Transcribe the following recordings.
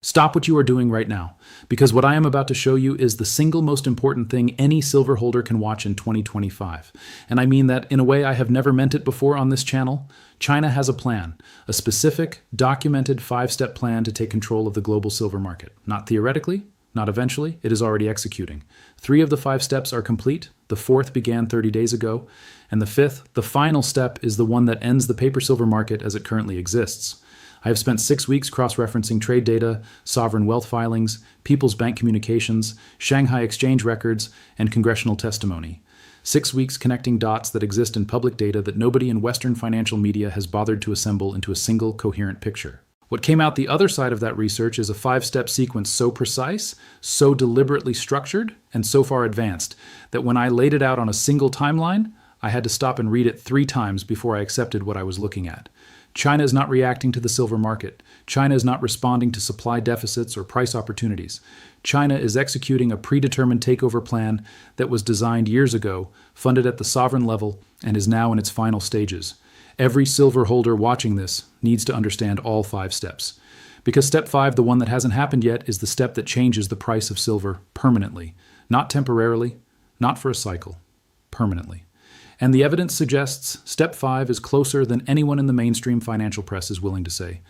Stop what you are doing right now, because what I am about to show you is the single most important thing any silver holder can watch in 2025. And I mean that in a way I have never meant it before on this channel. China has a plan, a specific, documented 5-step plan to take control of the global silver market. Not theoretically, not eventually, it is already executing. 3 of the 5 steps are complete, the 4th began 30 days ago, and the 5th, the final step, is the one that ends the paper silver market as it currently exists. I have spent 6 weeks cross-referencing trade data, sovereign wealth filings, People's Bank communications, Shanghai exchange records, and congressional testimony. 6 weeks connecting dots that exist in public data that nobody in Western financial media has bothered to assemble into a single coherent picture. What came out the other side of that research is a 5-step sequence so precise, so deliberately structured, and so far advanced that when I laid it out on a single timeline, I had to stop and read it 3 times before I accepted what I was looking at. China is not reacting to the silver market. China is not responding to supply deficits or price opportunities. China is executing a predetermined takeover plan that was designed years ago, funded at the sovereign level, and is now in its final stages. Every silver holder watching this needs to understand all 5 steps. Because step 5, the one that hasn't happened yet, is the step that changes the price of silver permanently. Not temporarily, not for a cycle, permanently. And the evidence suggests step 5 is closer than anyone in the mainstream financial press is willing to say.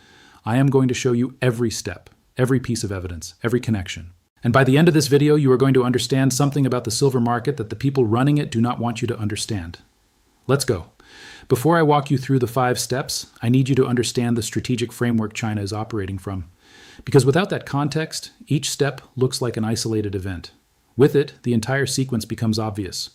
I am going to show you every step, every piece of evidence, every connection. And by the end of this video, you are going to understand something about the silver market that the people running it do not want you to understand. Let's go. Before I walk you through the 5 steps, I need you to understand the strategic framework China is operating from. Because without that context, each step looks like an isolated event. With it, the entire sequence becomes obvious.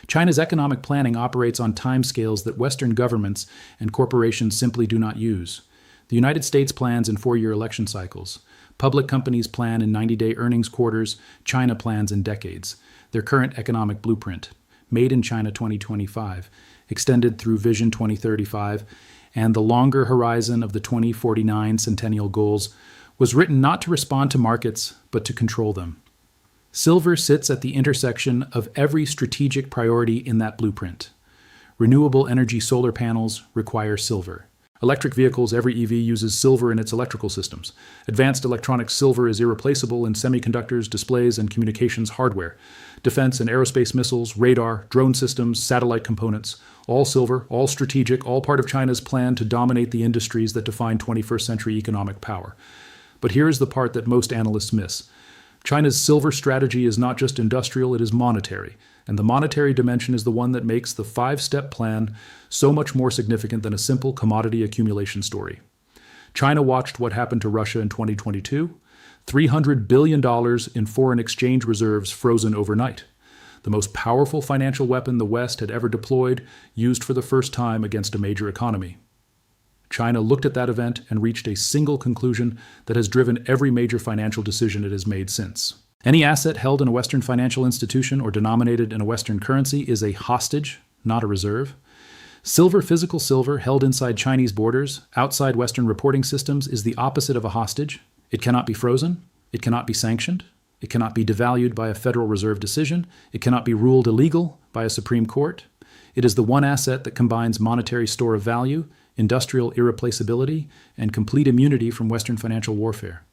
China's economic planning operates on timescales that Western governments and corporations simply do not use. The United States plans in 4-year election cycles. Public companies plan in 90-day earnings quarters. China plans in decades. Their current economic blueprint, Made in China 2025, extended through Vision 2035, and the longer horizon of the 2049 Centennial Goals, was written not to respond to markets, but to control them. Silver sits at the intersection of every strategic priority in that blueprint. Renewable energy solar panels require silver. Electric vehicles, every EV uses silver in its electrical systems. Advanced electronic silver is irreplaceable in semiconductors, displays, and communications hardware. Defense and aerospace missiles, radar, drone systems, satellite components, all silver, all strategic, all part of China's plan to dominate the industries that define 21st century economic power. But here is the part that most analysts miss. China's silver strategy is not just industrial, it is monetary. And the monetary dimension is the one that makes the 5-step plan so much more significant than a simple commodity accumulation story. China watched what happened to Russia in 2022. $300 billion in foreign exchange reserves frozen overnight. The most powerful financial weapon the West had ever deployed, used for the first time against a major economy. China looked at that event and reached a single conclusion that has driven every major financial decision it has made since. Any asset held in a Western financial institution or denominated in a Western currency is a hostage, not a reserve. Silver, physical silver, held inside Chinese borders, outside Western reporting systems, is the opposite of a hostage. It cannot be frozen. It cannot be sanctioned. It cannot be devalued by a Federal Reserve decision. It cannot be ruled illegal by a Supreme Court. It is the one asset that combines monetary store of value, industrial irreplaceability, and complete immunity from Western financial warfare.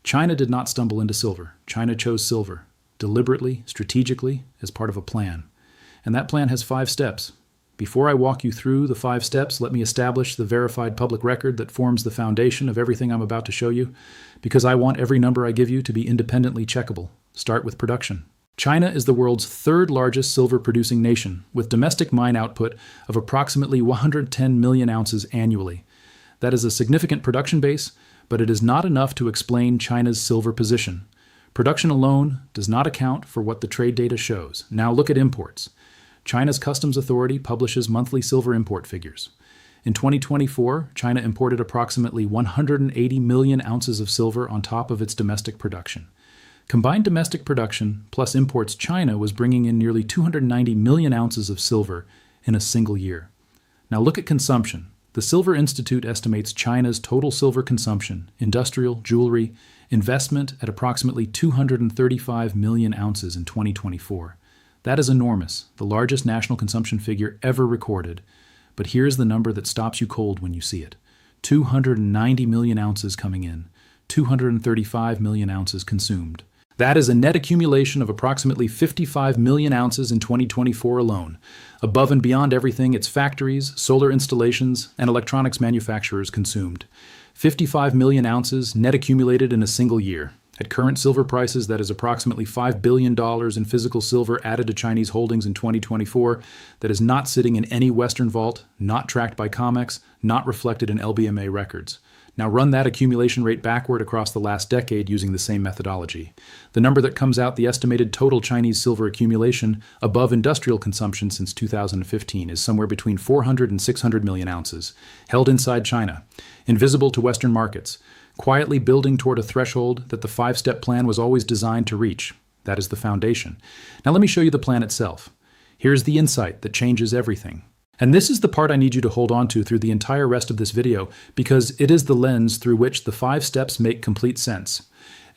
China did not stumble into silver. China chose silver, deliberately, strategically, as part of a plan. And that plan has 5 steps. Before I walk you through the 5 steps, let me establish the verified public record that forms the foundation of everything I'm about to show you, because I want every number I give you to be independently checkable. Start with production. China is the world's 3rd largest silver-producing nation, with domestic mine output of approximately 110 million ounces annually. That is a significant production base, but it is not enough to explain China's silver position. Production alone does not account for what the trade data shows. Now look at imports. China's Customs Authority publishes monthly silver import figures. In 2024, China imported approximately 180 million ounces of silver on top of its domestic production. Combined domestic production plus imports China was bringing in nearly 290 million ounces of silver in a single year. Now look at consumption. The Silver Institute estimates China's total silver consumption, industrial, jewelry, investment at approximately 235 million ounces in 2024. That is enormous, the largest national consumption figure ever recorded. But here's the number that stops you cold when you see it. 290 million ounces coming in. 235 million ounces consumed. That is a net accumulation of approximately 55 million ounces in 2024 alone, above and beyond everything its factories, solar installations, and electronics manufacturers consumed. 55 million ounces net accumulated in a single year. At current silver prices, that is approximately $5 billion in physical silver added to Chinese holdings in 2024 that is not sitting in any Western vault, not tracked by COMEX, not reflected in LBMA records. Now run that accumulation rate backward across the last decade using the same methodology. The number that comes out the estimated total Chinese silver accumulation above industrial consumption since 2015 is somewhere between 400 and 600 million ounces, held inside China, invisible to Western markets, quietly building toward a threshold that the five-step plan was always designed to reach. That is the foundation. Now let me show you the plan itself. Here's the insight that changes everything. And this is the part I need you to hold on to through the entire rest of this video, because it is the lens through which the 5 steps make complete sense.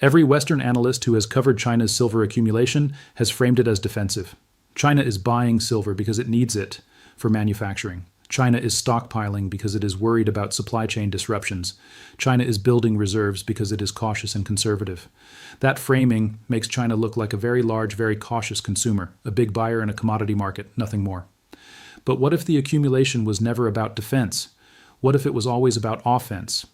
Every Western analyst who has covered China's silver accumulation has framed it as defensive. China is buying silver because it needs it for manufacturing. China is stockpiling because it is worried about supply chain disruptions. China is building reserves because it is cautious and conservative. That framing makes China look like a very large, very cautious consumer, a big buyer in a commodity market, nothing more. But what if the accumulation was never about defense? What if it was always about offense?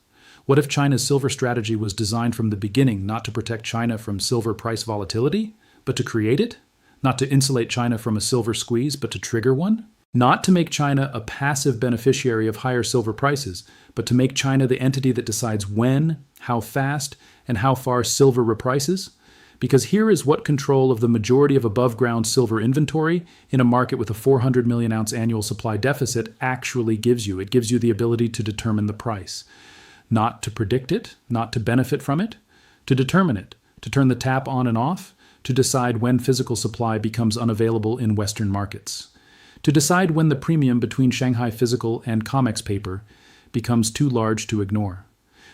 What if China's silver strategy was designed from the beginning not to protect China from silver price volatility, but to create it? Not to insulate China from a silver squeeze, but to trigger one? Not to make China a passive beneficiary of higher silver prices, but to make China the entity that decides when, how fast, and how far silver reprices? Because here is what control of the majority of above-ground silver inventory in a market with a 400 million ounce annual supply deficit actually gives you. It gives you the ability to determine the price. Not to predict it, not to benefit from it, to determine it, to turn the tap on and off, to decide when physical supply becomes unavailable in Western markets. To decide when the premium between Shanghai physical and COMEX paper becomes too large to ignore.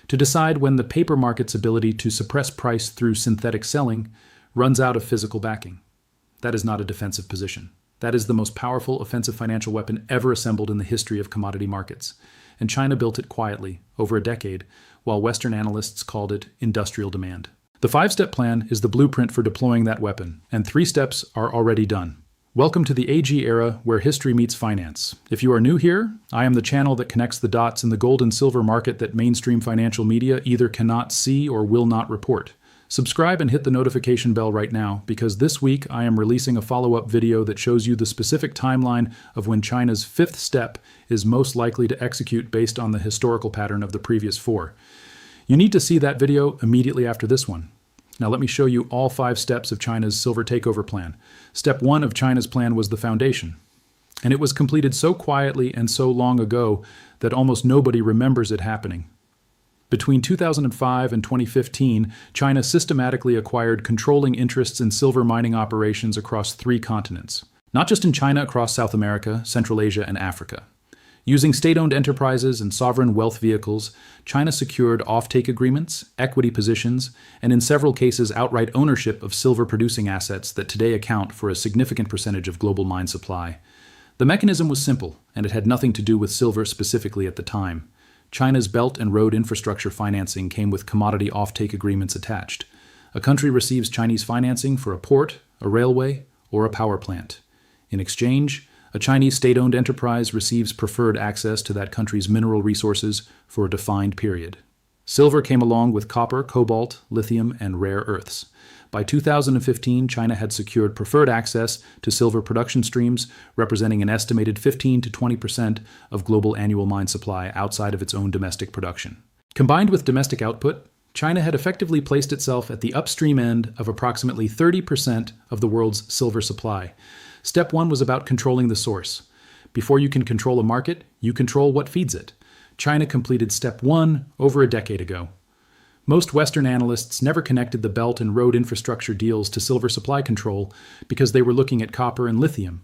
To decide when the paper market's ability to suppress price through synthetic selling runs out of physical backing. That is not a defensive position. That is the most powerful offensive financial weapon ever assembled in the history of commodity markets. And China built it quietly, over a decade, while Western analysts called it industrial demand. The 5-step plan is the blueprint for deploying that weapon, and 3 steps are already done. Welcome to the AG era where history meets finance. If you are new here, I am the channel that connects the dots in the gold and silver market that mainstream financial media either cannot see or will not report. Subscribe and hit the notification bell right now, because this week I am releasing a follow-up video that shows you the specific timeline of when China's 5th step is most likely to execute based on the historical pattern of the previous 4. You need to see that video immediately after this one. Now let me show you all 5 steps of China's silver takeover plan. Step 1 of China's plan was the foundation. And it was completed so quietly and so long ago that almost nobody remembers it happening. Between 2005 and 2015, China systematically acquired controlling interests in silver mining operations across 3 continents. Not just in China, across South America, Central Asia, and Africa. Using state-owned enterprises and sovereign wealth vehicles, China secured offtake agreements, equity positions, and in several cases outright ownership of silver-producing assets that today account for a significant percentage of global mine supply. The mechanism was simple, and it had nothing to do with silver specifically at the time. China's Belt and Road infrastructure financing came with commodity offtake agreements attached. A country receives Chinese financing for a port, a railway, or a power plant. In exchange, a Chinese state-owned enterprise receives preferred access to that country's mineral resources for a defined period. Silver came along with copper, cobalt, lithium, and rare earths. By 2015, China had secured preferred access to silver production streams, representing an estimated 15 to 20% of global annual mine supply outside of its own domestic production. Combined with domestic output, China had effectively placed itself at the upstream end of approximately 30% of the world's silver supply. Step 1 was about controlling the source. Before you can control a market, you control what feeds it. China completed Step 1 over a decade ago. Most Western analysts never connected the Belt and Road infrastructure deals to silver supply control because they were looking at copper and lithium.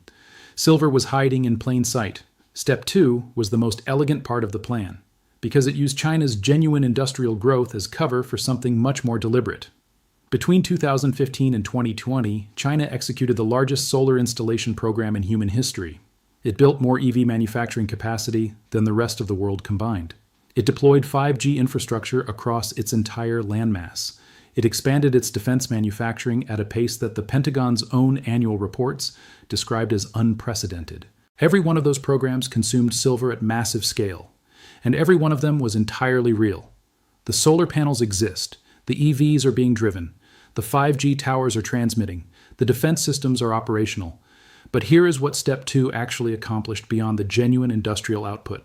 Silver was hiding in plain sight. Step 2 was the most elegant part of the plan, because it used China's genuine industrial growth as cover for something much more deliberate. Between 2015 and 2020, China executed the largest solar installation program in human history. It built more EV manufacturing capacity than the rest of the world combined. It deployed 5G infrastructure across its entire landmass. It expanded its defense manufacturing at a pace that the Pentagon's own annual reports described as unprecedented. Every one of those programs consumed silver at massive scale, and every one of them was entirely real. The solar panels exist, the EVs are being driven, the 5G towers are transmitting, the defense systems are operational. But here is what Step 2 actually accomplished beyond the genuine industrial output.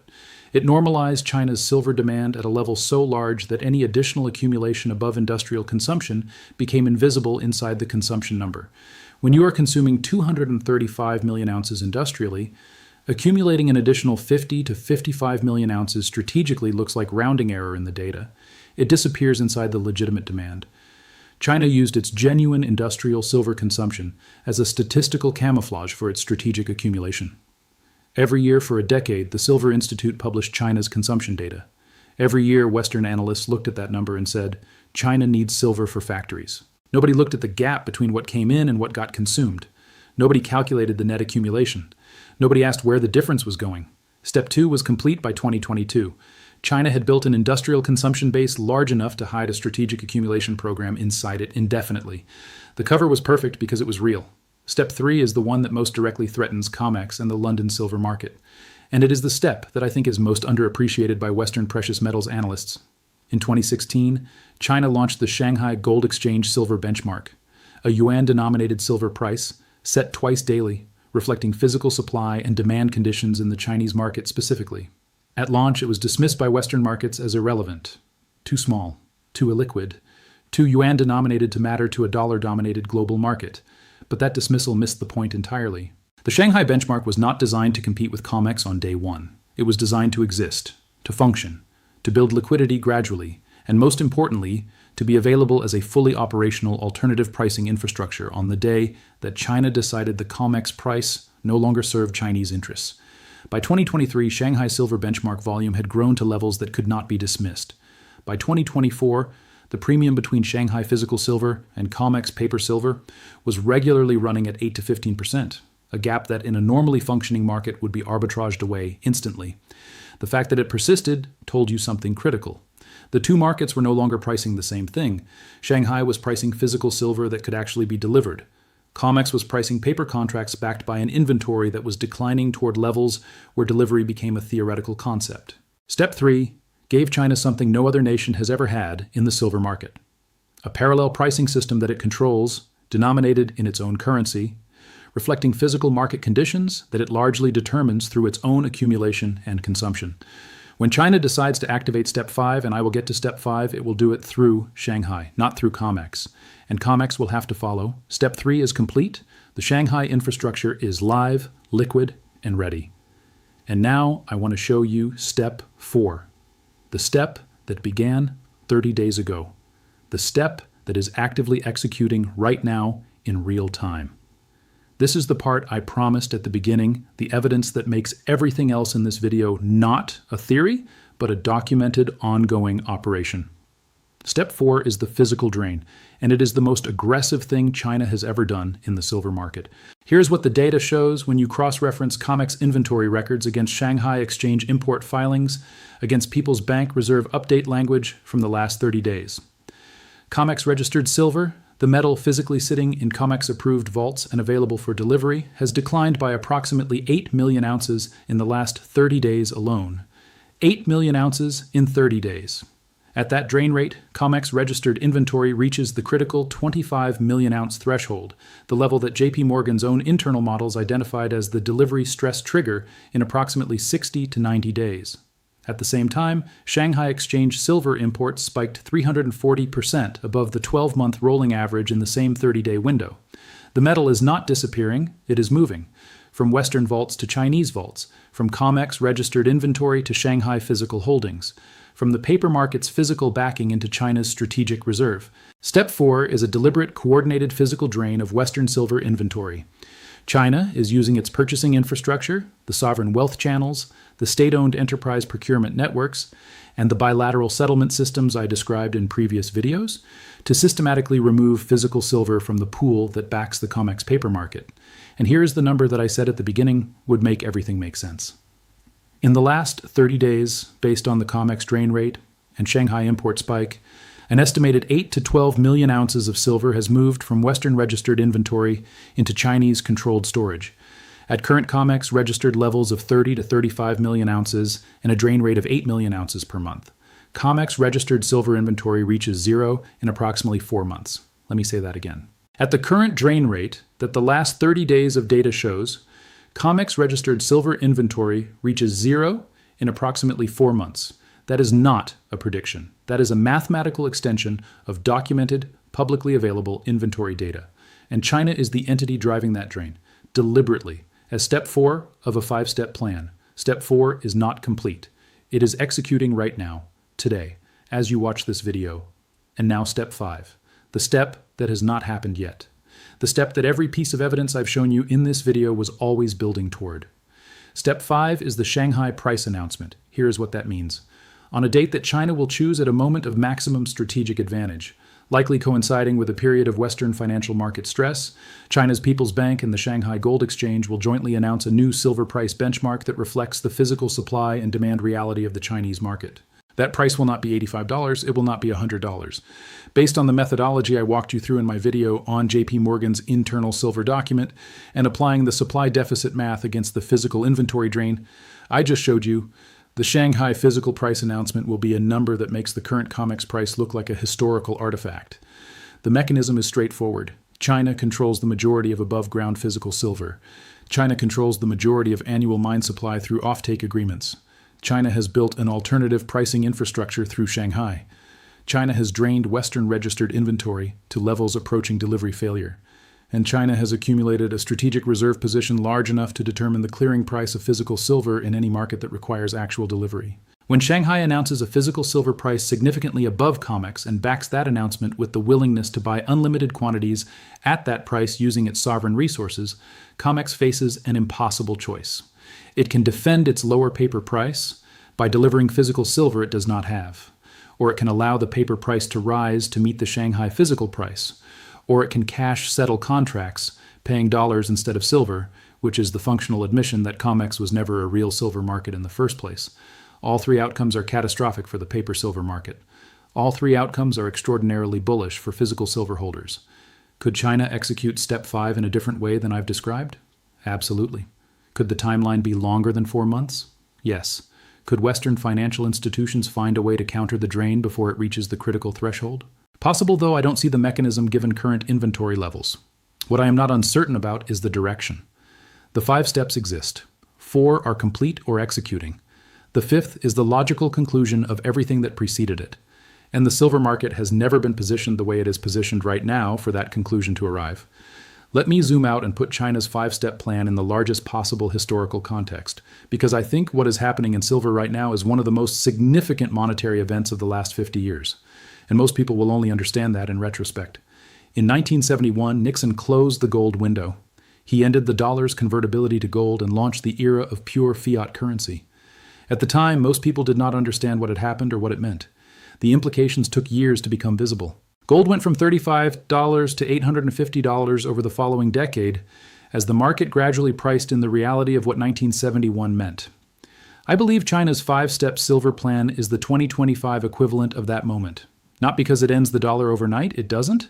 It normalized China's silver demand at a level so large that any additional accumulation above industrial consumption became invisible inside the consumption number. When you are consuming 235 million ounces industrially, accumulating an additional 50 to 55 million ounces strategically looks like rounding error in the data. It disappears inside the legitimate demand. China used its genuine industrial silver consumption as a statistical camouflage for its strategic accumulation. Every year for a decade, the Silver Institute published China's consumption data. Every year, Western analysts looked at that number and said, China needs silver for factories. Nobody looked at the gap between what came in and what got consumed. Nobody calculated the net accumulation. Nobody asked where the difference was going. Step 2 was complete by 2022. China had built an industrial consumption base large enough to hide a strategic accumulation program inside it indefinitely. The cover was perfect because it was real. Step 3 is the one that most directly threatens COMEX and the London silver market. And it is the step that I think is most underappreciated by Western precious metals analysts. In 2016, China launched the Shanghai Gold Exchange Silver Benchmark, a yuan-denominated silver price set twice daily, reflecting physical supply and demand conditions in the Chinese market specifically. At launch, it was dismissed by Western markets as irrelevant, too small, too illiquid, too yuan-denominated to matter to a dollar-dominated global market. But that dismissal missed the point entirely. The Shanghai benchmark was not designed to compete with COMEX on day one. It was designed to exist, to function, to build liquidity gradually, and most importantly, to be available as a fully operational alternative pricing infrastructure on the day that China decided the COMEX price no longer served Chinese interests. By 2023, Shanghai silver benchmark volume had grown to levels that could not be dismissed. By 2024, the premium between Shanghai physical silver and COMEX paper silver was regularly running at 8 to 15%, a gap that in a normally functioning market would be arbitraged away instantly. The fact that it persisted told you something critical. The two markets were no longer pricing the same thing. Shanghai was pricing physical silver that could actually be delivered. COMEX was pricing paper contracts backed by an inventory that was declining toward levels where delivery became a theoretical concept. Step 3 gave China something no other nation has ever had in the silver market: a parallel pricing system that it controls, denominated in its own currency, reflecting physical market conditions that it largely determines through its own accumulation and consumption. When China decides to activate Step 5, and I will get to Step 5, it will do it through Shanghai, not through COMEX. And COMEX will have to follow. Step 3 is complete. The Shanghai infrastructure is live, liquid, and ready. And now I want to show you Step 4. The step that began 30 days ago. The step that is actively executing right now in real time. This is the part I promised at the beginning, the evidence that makes everything else in this video not a theory, but a documented, ongoing operation. Step 4 is the physical drain, and it is the most aggressive thing China has ever done in the silver market. Here's what the data shows when you cross-reference COMEX inventory records against Shanghai Exchange import filings, against People's Bank Reserve update language from the last 30 days. COMEX registered silver, the metal physically sitting in COMEX-approved vaults and available for delivery, has declined by approximately 8 million ounces in the last 30 days alone. 8 million ounces in 30 days. At that drain rate, COMEX registered inventory reaches the critical 25 million ounce threshold, the level that JP Morgan's own internal models identified as the delivery stress trigger in approximately 60 to 90 days. At the same time, Shanghai Exchange silver imports spiked 340% above the 12-month rolling average in the same 30-day window. The metal is not disappearing, it is moving, from Western vaults to Chinese vaults, from COMEX registered inventory to Shanghai physical holdings, from the paper market's physical backing into China's strategic reserve. Step 4 is a deliberate, coordinated physical drain of Western silver inventory. China is using its purchasing infrastructure, the sovereign wealth channels, the state-owned enterprise procurement networks, and the bilateral settlement systems I described in previous videos to systematically remove physical silver from the pool that backs the COMEX paper market. And here is the number that I said at the beginning would make everything make sense. In the last 30 days, based on the COMEX drain rate and Shanghai import spike, an estimated 8 to 12 million ounces of silver has moved from Western registered inventory into Chinese controlled storage. At current COMEX registered levels of 30 to 35 million ounces and a drain rate of 8 million ounces per month, COMEX registered silver inventory reaches zero in approximately 4 months. Let me say that again. At the current drain rate that the last 30 days of data shows, COMEX registered silver inventory reaches zero in approximately 4 months. That is not a prediction. That is a mathematical extension of documented, publicly available inventory data. And China is the entity driving that drain, deliberately, as step 4 of a 5-step plan. Step 4 is not complete. It is executing right now, today, as you watch this video. And now step 5, the step that has not happened yet. The step that every piece of evidence I've shown you in this video was always building toward. Step 5 is the Shanghai price announcement. Here is what that means. On a date that China will choose at a moment of maximum strategic advantage, likely coinciding with a period of Western financial market stress, China's People's Bank and the Shanghai Gold Exchange will jointly announce a new silver price benchmark that reflects the physical supply and demand reality of the Chinese market. That price will not be $85, it will not be $100. Based on the methodology I walked you through in my video on JP Morgan's internal silver document and applying the supply deficit math against the physical inventory drain I just showed you, the Shanghai physical price announcement will be a number that makes the current COMEX price look like a historical artifact. The mechanism is straightforward. China controls the majority of above-ground physical silver. China controls the majority of annual mine supply through offtake agreements. China has built an alternative pricing infrastructure through Shanghai. China has drained Western registered inventory to levels approaching delivery failure. And China has accumulated a strategic reserve position large enough to determine the clearing price of physical silver in any market that requires actual delivery. When Shanghai announces a physical silver price significantly above COMEX and backs that announcement with the willingness to buy unlimited quantities at that price using its sovereign resources, COMEX faces an impossible choice. It can defend its lower paper price by delivering physical silver it does not have, or it can allow the paper price to rise to meet the Shanghai physical price, or it can cash settle contracts, paying dollars instead of silver, which is the functional admission that COMEX was never a real silver market in the first place. All 3 outcomes are catastrophic for the paper silver market. All 3 outcomes are extraordinarily bullish for physical silver holders. Could China execute step 5 in a different way than I've described? Absolutely. Could the timeline be longer than 4 months? Yes. Could Western financial institutions find a way to counter the drain before it reaches the critical threshold? Possible, though I don't see the mechanism given current inventory levels. What I am not uncertain about is the direction. The 5 steps exist. 4 are complete or executing. The 5th is the logical conclusion of everything that preceded it. And the silver market has never been positioned the way it is positioned right now for that conclusion to arrive. Let me zoom out and put China's 5-step plan in the largest possible historical context, because I think what is happening in silver right now is one of the most significant monetary events of the last 50 years. And most people will only understand that in retrospect. In 1971, Nixon closed the gold window. He ended the dollar's convertibility to gold and launched the era of pure fiat currency. At the time, most people did not understand what had happened or what it meant. The implications took years to become visible. Gold went from $35 to $850 over the following decade as the market gradually priced in the reality of what 1971 meant. I believe China's 5-step silver plan is the 2025 equivalent of that moment. Not because it ends the dollar overnight, it doesn't,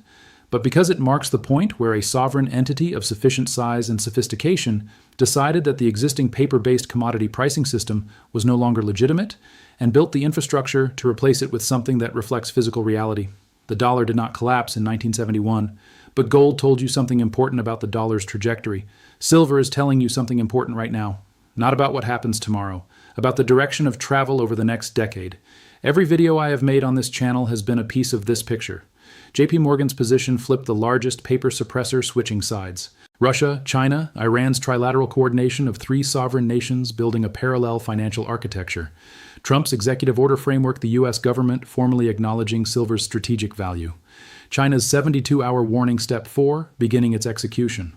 but because it marks the point where a sovereign entity of sufficient size and sophistication decided that the existing paper-based commodity pricing system was no longer legitimate and built the infrastructure to replace it with something that reflects physical reality. The dollar did not collapse in 1971, but gold told you something important about the dollar's trajectory. Silver is telling you something important right now, not about what happens tomorrow, about the direction of travel over the next decade. Every video I have made on this channel has been a piece of this picture. JP Morgan's position flipped the largest paper suppressor switching sides. Russia, China, Iran's trilateral coordination of 3 sovereign nations building a parallel financial architecture. Trump's executive order framework, the U.S. government formally acknowledging silver's strategic value. China's 72-hour warning step 4, beginning its execution.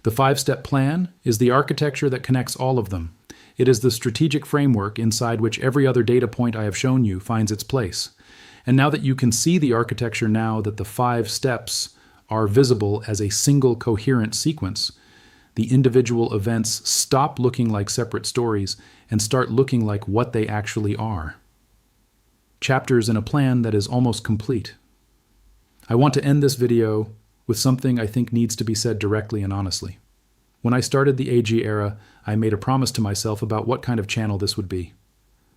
The 5-step plan is the architecture that connects all of them. It is the strategic framework inside which every other data point I have shown you finds its place. And now that you can see the architecture, now that the 5 steps are visible as a single coherent sequence, the individual events stop looking like separate stories and start looking like what they actually are. Chapters in a plan that is almost complete. I want to end this video with something I think needs to be said directly and honestly. When I started the AG era, I made a promise to myself about what kind of channel this would be.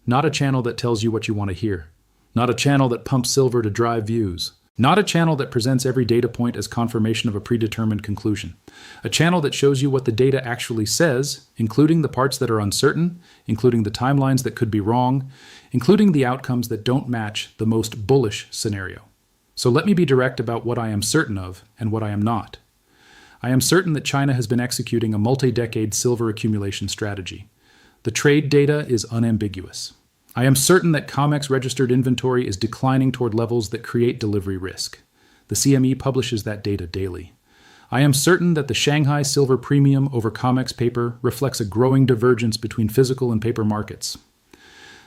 Not a channel that tells you what you want to hear. Not a channel that pumps silver to drive views. Not a channel that presents every data point as confirmation of a predetermined conclusion. A channel that shows you what the data actually says, including the parts that are uncertain, including the timelines that could be wrong, including the outcomes that don't match the most bullish scenario. So let me be direct about what I am certain of and what I am not. I am certain that China has been executing a multi-decade silver accumulation strategy. The trade data is unambiguous. I am certain that COMEX registered inventory is declining toward levels that create delivery risk. The CME publishes that data daily. I am certain that the Shanghai silver premium over COMEX paper reflects a growing divergence between physical and paper markets.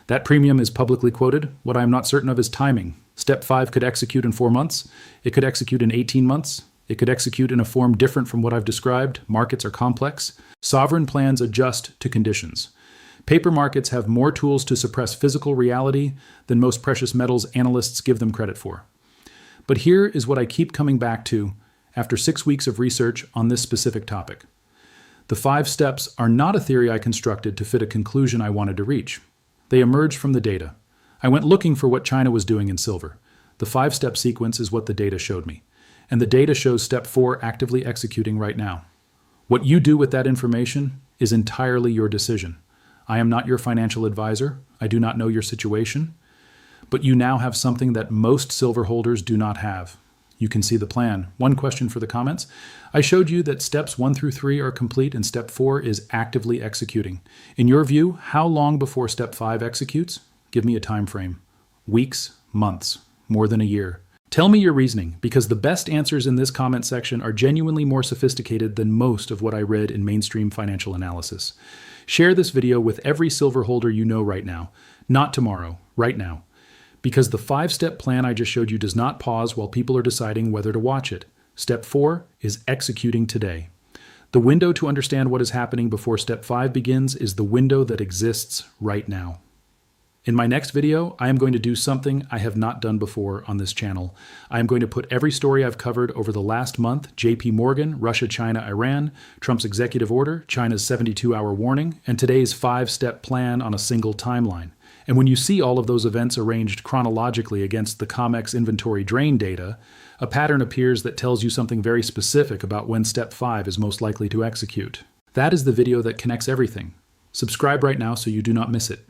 That premium is publicly quoted. What I am not certain of is timing. Step 5 could execute in 4 months. It could execute in 18 months. It could execute in a form different from what I've described. Markets are complex. Sovereign plans adjust to conditions. Paper markets have more tools to suppress physical reality than most precious metals analysts give them credit for. But here is what I keep coming back to after 6 weeks of research on this specific topic. The 5 steps are not a theory I constructed to fit a conclusion I wanted to reach. They emerged from the data. I went looking for what China was doing in silver. The 5-step sequence is what the data showed me. And the data shows step 4 actively executing right now. What you do with that information is entirely your decision. I am not your financial advisor. I do not know your situation. But you now have something that most silver holders do not have. You can see the plan. One question for the comments. I showed you that steps 1 through 3 are complete and step 4 is actively executing. In your view, how long before step 5 executes? Give me a time frame. Weeks, months, more than a year. Tell me your reasoning, because the best answers in this comment section are genuinely more sophisticated than most of what I read in mainstream financial analysis. Share this video with every silver holder you know right now. Not tomorrow, right now. Because the 5-step plan I just showed you does not pause while people are deciding whether to watch it. Step 4 is executing today. The window to understand what is happening before step 5 begins is the window that exists right now. In my next video, I am going to do something I have not done before on this channel. I am going to put every story I've covered over the last month, JP Morgan, Russia, China, Iran, Trump's executive order, China's 72-hour warning, and today's 5-step plan on a single timeline. And when you see all of those events arranged chronologically against the COMEX inventory drain data, a pattern appears that tells you something very specific about when step 5 is most likely to execute. That is the video that connects everything. Subscribe right now so you do not miss it.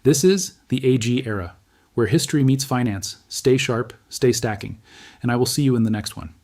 This is the AG era, where history meets finance. Stay sharp, stay stacking, and I will see you in the next one.